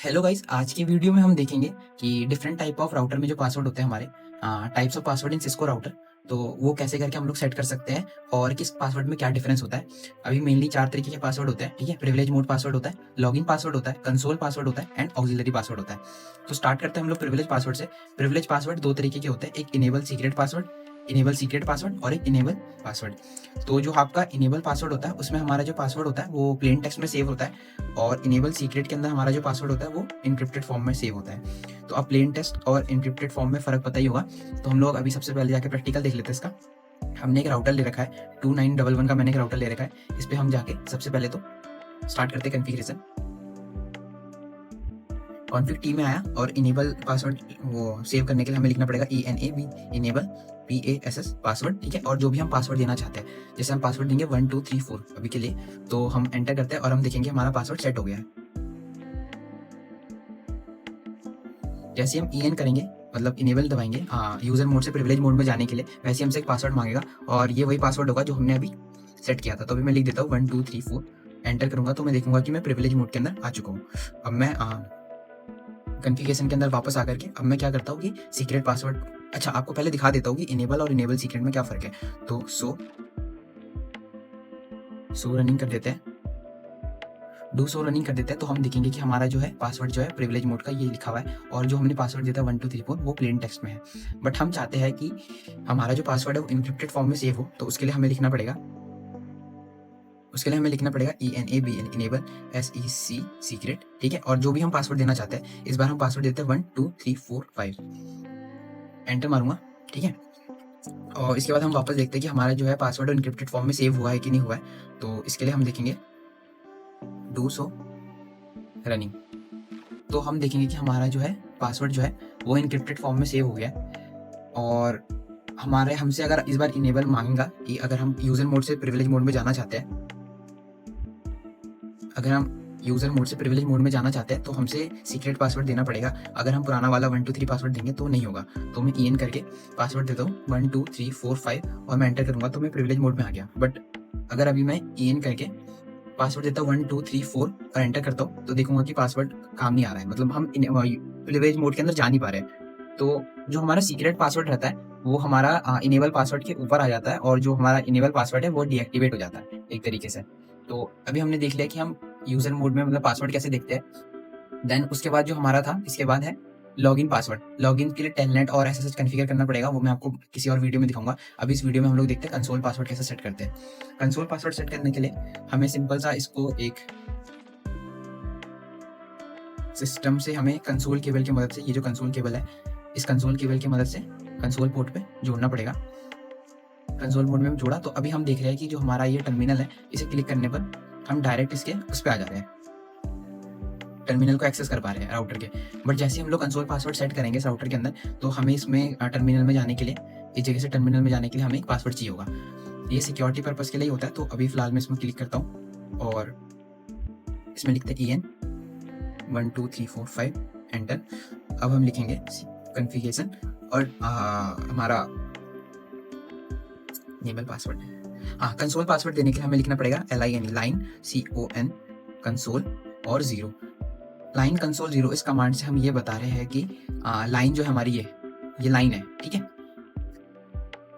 Hello guys, आज की video में हम देखेंगे कि डिफरेंट टाइप ऑफ राउटर में जो पासवर्ड होते हैं हमारे types of password in Cisco router. तो वो कैसे करके हम लोग सेट कर सकते हैं और किस पासवर्ड में क्या डिफरेंस होता है। अभी मेनली 4 तरीके के पासवर्ड होते हैं, ठीक है। प्रिविलेज मोड पासवर्ड होता है, लॉगिन पासवर्ड होता है, कंसोल पासवर्ड होता है एंड ऑक्सिलरी पासवर्ड होता है। तो स्टार्ट करते हैं हम लोग प्रिविलेज पासवर्ड से। प्रिविलेज पासवर्ड 2 तरीके के होते हैं, एक इनेबल सीक्रेट पासवर्ड और एक इनेबल पासवर्ड। तो जो आपका इनेबल पासवर्ड होता है उसमें हमारा जो पासवर्ड होता है वो प्लेन टेक्स्ट में सेव होता है और इनेबल सीक्रेट के अंदर हमारा जो पासवर्ड होता है वो इनक्रिप्टेड फॉर्म में सेव होता है। तो अब प्लेन टेक्स्ट और इनक्रिप्टेड फॉर्म में फ़र्क पता ही होगा। तो हम लोग अभी सबसे पहले जाके प्रैक्टिकल देख लेते हैं इसका। हमने एक राउटर ले रखा है 2911 का, मैंने एक राउटर ले रखा है। इस पे हम जाके सबसे पहले तो स्टार्ट करते हैं कॉन्फ़िगरेशन। कॉन्फ़िग टी में आया और इनेबल पासवर्ड वो सेव करने के लिए हमें लिखना पड़ेगा ENAB इनेबल PASS पासवर्ड, ठीक है। और जो भी हम पासवर्ड देना चाहते हैं, जैसे हम पासवर्ड देंगे 1 2 3 4 अभी के लिए, तो हम एंटर करते हैं और हम देखेंगे हमारा पासवर्ड सेट हो गया है। जैसे हम EN करेंगे मतलब इनेबल दबाएंगे यूजर मोड से प्रिविलेज मोड में जाने के लिए, वैसे हमसे एक पासवर्ड मांगेगा और ये वही पासवर्ड होगा जो हमने अभी सेट किया था। तो अभी मैं लिख देता हूँ 1 2 3 4, एंटर करूंगा तो मैं देखूंगा कि मैं प्रिविलेज मोड के अंदर आ चुका हूँ। अब मैं कॉन्फ़िगरेशन के अंदर वापस आकर के अब मैं क्या करता हूँ कि सीक्रेट पासवर्ड, अच्छा आपको पहले दिखा देता हूँ कि इनेबल और इनेबल सीक्रेट में क्या फ़र्क है। तो सो रनिंग कर देते हैं, सो रनिंग कर देते हैं तो हम देखेंगे कि हमारा जो है पासवर्ड जो है प्रिविलेज मोड का ये लिखा हुआ है और जो हमने पासवर्ड दिया था 1 2 3 4 वो प्लेन टेक्स्ट में है। बट हम चाहते हैं कि हमारा जो पासवर्ड है वो इनक्रिप्टेड फॉर्म में सेव हो, तो उसके लिए हमें लिखना पड़ेगा ENAB इनेबल SEC सीक्रेट, ठीक है। और जो भी हम पासवर्ड देना चाहते हैं, इस बार हम पासवर्ड देते हैं 1 2 3 4 5, एंटर मारूंगा, ठीक है। और इसके बाद हम वापस देखते हैं कि हमारा जो है पासवर्ड इनक्रिप्टेड फॉर्म में सेव हुआ है कि नहीं हुआ है। तो इसके लिए हम देखेंगे सो रनिंग, तो हम देखेंगे कि हमारा जो है पासवर्ड जो है वो इनक्रिप्टेड फॉर्म में सेव हो गया है। और हमारे हमसे अगर इस बार इनेबल मांगेगा कि अगर हम यूजर मोड से प्रिविलेज मोड में जाना चाहते हैं, अगर हम यूजर मोड से प्रिविलेज मोड में जाना चाहते हैं तो हमसे सीक्रेट पासवर्ड देना पड़ेगा। अगर हम पुराना वाला 1 2 3 पासवर्ड देंगे तो नहीं होगा। तो मैं EN करके पासवर्ड देता हूँ 1 2 3 4 5 और मैं एंटर करूंगा तो मैं प्रिविलेज मोड में आ गया। बट अगर अभी मैं EN करके पासवर्ड देता हूँ 1 2 3 4 और एंटर करता हूँ तो देखूंगा कि पासवर्ड काम नहीं आ रहा है, मतलब हम प्रिविलेज मोड के अंदर जा नहीं पा रहे हैं। तो जो हमारा सीक्रेट पासवर्ड रहता है वो हमारा इनेबल पासवर्ड के ऊपर आ जाता है और जो हमारा इनेबल पासवर्ड है वो डीएक्टिवेट हो जाता है एक तरीके से। तो अभी हमने देख लिया कि हम यूजर मोड में मतलब पासवर्ड कैसे देखते हैं। देन उसके बाद जो हमारा था, इसके बाद है लॉगिन पासवर्ड। लॉगिन के लिए टेलनेट और SSH कॉन्फ़िगर करना पड़ेगा, वो मैं आपको किसी और वीडियो में दिखाऊंगा। अभी इस वीडियो में हम लोग देखते हैं कंसोल पासवर्ड कैसे सेट करते हैं। कंसोल पासवर्ड सेट करने के लिए हमें सिंपल सा इसको एक सिस्टम से हमें कंसोल केबल की मदद से, ये जो कंसोल केबल है इस कंसोल केबल की मदद से कंसोल पोर्ट पे जोड़ना पड़ेगा। कंसोल मोड में जोड़ा तो अभी हम देख रहे हैं कि जो हमारा ये टर्मिनल है इसे क्लिक करने पर हम डायरेक्ट इसके उस पर आ जा रहे हैं, टर्मिनल को एक्सेस कर पा रहे हैं राउटर के। बट जैसे हम लोग कंसोल पासवर्ड सेट करेंगे इस राउटर के अंदर तो हमें इसमें टर्मिनल में जाने के लिए, इस जगह से टर्मिनल में जाने के लिए हमें एक पासवर्ड चाहिए होगा। ये सिक्योरिटी पर्पज़ के लिए होता है। तो अभी फिलहाल मैं इसमें क्लिक करता हूँ और इसमें लिखते हैं EN 1 2 3 4 5, एंटर। अब हम लिखेंगे कॉन्फ़िगरेशन और हमारा इनेबल पासवर्ड, कंसोल पासवर्ड देने के लिए हमें लिखना पड़ेगा LIN लाइन CON कंसोल और 0, लाइन कंसोल 0। इस कमांड से हम ये बता रहे हैं कि लाइन जो है हमारी ये लाइन है, ठीक है।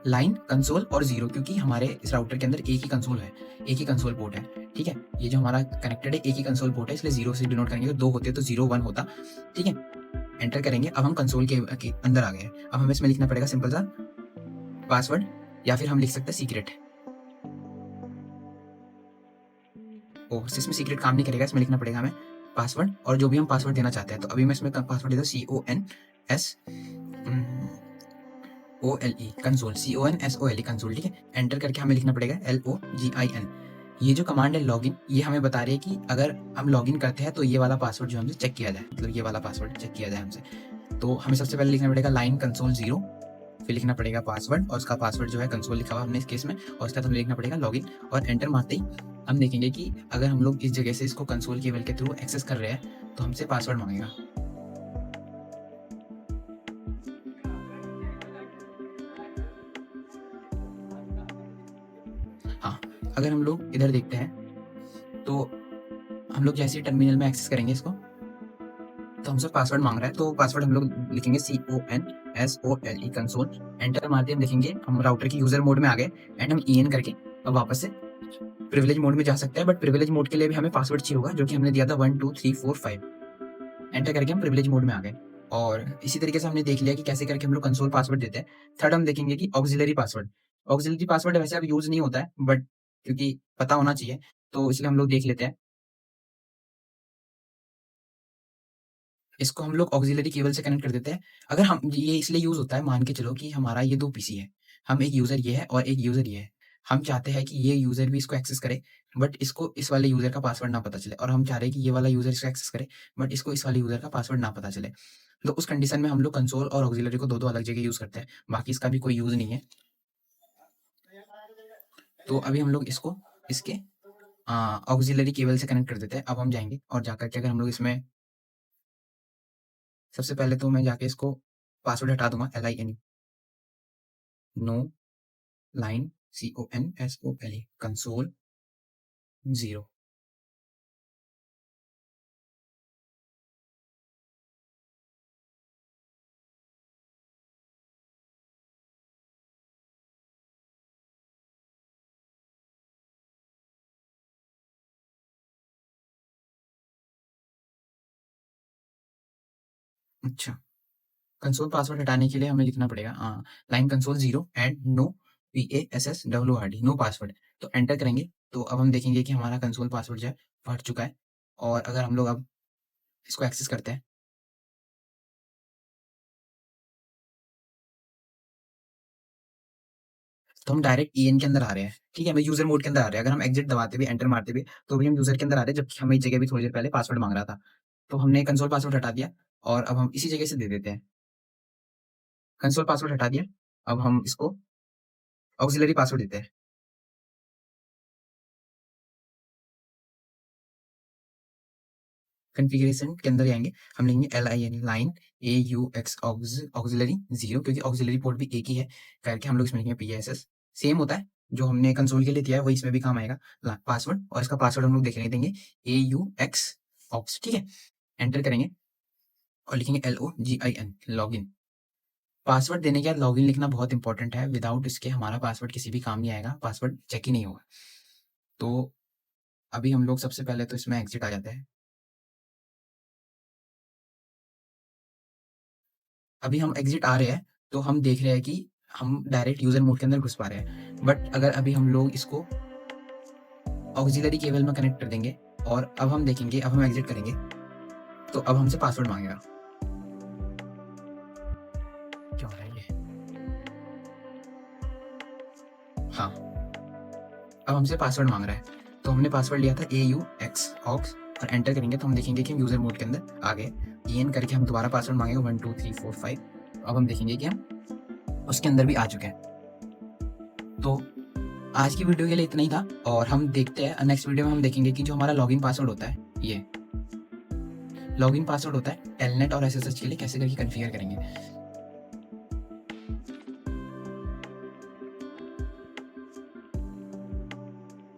लाइन कंसोल और 0, क्योंकि हमारे इस राउटर के अंदर एक ही कंसोल है, एक ही कंसोल पोर्ट है, ठीक है। ये जो हमारा कनेक्टेड है एक ही कंसोल पोर्ट है, इसलिए 0 से डिनोट करेंगे। तो 2 होते तो 0 1 होता, ठीक है। एंटर करेंगे, अब हम कंसोल के अंदर आ गए हैं। अब हमें इसमें लिखना पड़ेगा सिंपल सा पासवर्ड या फिर हम लिख सकते हैं सीक्रेट। इसमें सीक्रेट काम नहीं करेगा, इसमें लिखना पड़ेगा हमें पासवर्ड और जो भी हम पासवर्ड देना चाहते हैं। तो अभी मैं इसमें पासवर्ड देता हूँ CONSOLE कंसोल, CONSOLE कंसोल, ठीक है। एंटर करके हमें लिखना पड़ेगा LOGIN। ये जो कमांड है लॉगिन, ये हमें बता रही है कि अगर हम लॉगिन करते हैं तो ये वाला पासवर्ड जो हमसे चेक किया जाए, मतलब ये वाला पासवर्ड चेक किया जाए हमसे। तो हमें सबसे पहले लिखना पड़ेगा लाइन कंसोल 0, फिर लिखना पड़ेगा पासवर्ड और उसका पासवर्ड जो है कंसोल लिखा हुआ हमने इस केस में, और उसका हमें लिखना पड़ेगा लॉगिन। और एंटर मारते ही हम देखेंगे कि अगर हम लोग इस जगह से इसको कंसोल केबल के थ्रू एक्सेस कर रहे हैं तो हमसे पासवर्ड मांगेगा। हाँ, अगर हम लोग इधर देखते हैं तो हम लोग जैसे ही टर्मिनल में एक्सेस करेंगे इसको, तो हमसे पासवर्ड मांग रहा है, तो पासवर्ड हम लोग लिखेंगे CONSOLE कंसोल। एंटर मारते हम देखेंगे हम राउटर की यूजर मोड में आ गए एंड हम EN करके अब वापस से प्रिविलेज मोड में जा सकते हैं। बट प्रिविलेज मोड के लिए भी हमें पासवर्ड चाहिए होगा, जो कि हमने दिया था 1 2 3 4 5। एंटर करके हम प्रिविलेज मोड में आ गए और इसी तरीके से हमने देख लिया कि कैसे करके हम लोग कंसोल पासवर्ड देते हैं। थर्ड हम देखेंगे कि ऑक्सिलरी पासवर्ड। ऑक्सिलरी पासवर्ड वैसे अब यूज नहीं होता है, बट क्योंकि पता होना चाहिए तो इसलिए हम लोग देख लेते हैं। इसको हम लोग ऑक्सिलरी केबल से कनेक्ट कर देते हैं। अगर हम ये इसलिए यूज होता है, मान के चलो कि हमारा ये 2 पीसी है, हम एक यूजर ये है और एक यूजर ये है। हम चाहते हैं कि ये यूजर भी इसको एक्सेस करे, बट इसको इस वाले यूजर का पासवर्ड ना पता चले, और हम चाह रहे हैं कि ये वाला यूजर इसको एक्सेस करे, बट इसको इस वाले यूजर का पासवर्ड ना पता चले। तो उस कंडीशन में हम लोग कंसोल और ऑक्सिलरी को दो-दो अलग जगह यूज करते हैं, बाकी इसका भी कोई यूज नहीं है। तो अभी हम लोग इसको इसके ऑक्सिलरी केबल से कनेक्ट कर देते हैं। अब हम जाएंगे और जाकर के अगर हम लोग इसमें सबसे पहले तो मैं जाके इसको पासवर्ड हटा दूंगा, LINE no line CONSOLE console 0। अच्छा, कंसोल पासवर्ड हटाने के लिए हमें लिखना पड़ेगा line console 0 and no PASSWORD no password. तो एंटर करेंगे तो अब हम देखेंगे कि हमारा कंसोल पासवर्ड जो है फट चुका है। और अगर हम लोग अब इसको एक्सेस करते हैं तो हम डायरेक्ट EN के अंदर आ रहे हैं। ठीक है, हम यूजर मोड के अंदर आ रहे हैं। अगर हम एग्जिट दबाते भी, एंटर मारते भी, तो भी हम यूजर के अंदर आ रहे हैं, जबकि हमें इस जगह भी थोड़ी देर पहले पासवर्ड मांग रहा था। तो हमने कंसोल पासवर्ड हटा दिया और अब हम इसी जगह से दे देते हैं। कंसोल पासवर्ड हटा दिया, अब हम इसको ऑक्सिलरी पासवर्ड देते हैं। कॉन्फ़िगरेशन के अंदर जाएँगे, हम लिखेंगे LIN लाइन AUX ऑक्सिलरी 0, क्योंकि ऑक्सिलरी पोर्ट भी एक ही है, करके हम लोग इसमें लिखेंगे PASS। सेम होता है, जो हमने कंसोल के लिए दिया है वही इसमें भी काम आएगा। ला पासवर्ड, और इसका पासवर्ड हम लोग देखने देंगे AUX ऑक्स, ठीक है? एंटर करेंगे और लिखेंगे LOGIN लॉगिन। पासवर्ड देने के बाद लॉगिन लिखना बहुत इंपॉर्टेंट है, विदाउट इसके हमारा पासवर्ड किसी भी काम नहीं आएगा, पासवर्ड चेक ही नहीं होगा। तो अभी हम लोग सबसे पहले तो इसमें एग्जिट आ जाते हैं। अभी हम एग्जिट आ रहे हैं, तो हम देख रहे हैं कि हम डायरेक्ट यूज़र मोड के अंदर घुस पा रहे हैं। बट अगर अभी हम लोग इसको ऑक्सिलरी केबल में कनेक्ट कर देंगे और अब हम देखेंगे, अब हम एग्जिट करेंगे, तो अब हमसे पासवर्ड माँगेगा। क्या हो रहा है ये? हाँ, अब हमसे पासवर्ड माँग रहा है। तो हमने पासवर्ड लिया था AUX ऑक्स और एंटर करेंगे तो हम देखेंगे कि हम यूज़र मोड के अंदर आ गए। EN करके हम दोबारा पासवर्ड माँगेगा 1 2 3 4 5। अब हम देखेंगे कि हम उसके अंदर भी आ चुके हैं। तो आज की वीडियो के लिए इतना ही था और हम देखते हैं नेक्स्ट वीडियो में हम देखेंगे कि जो हमारा लॉगिन पासवर्ड होता है, ये लॉगिन पासवर्ड होता है टेलनेट और SSH के लिए कैसे करके कॉन्फ़िगर करेंगे।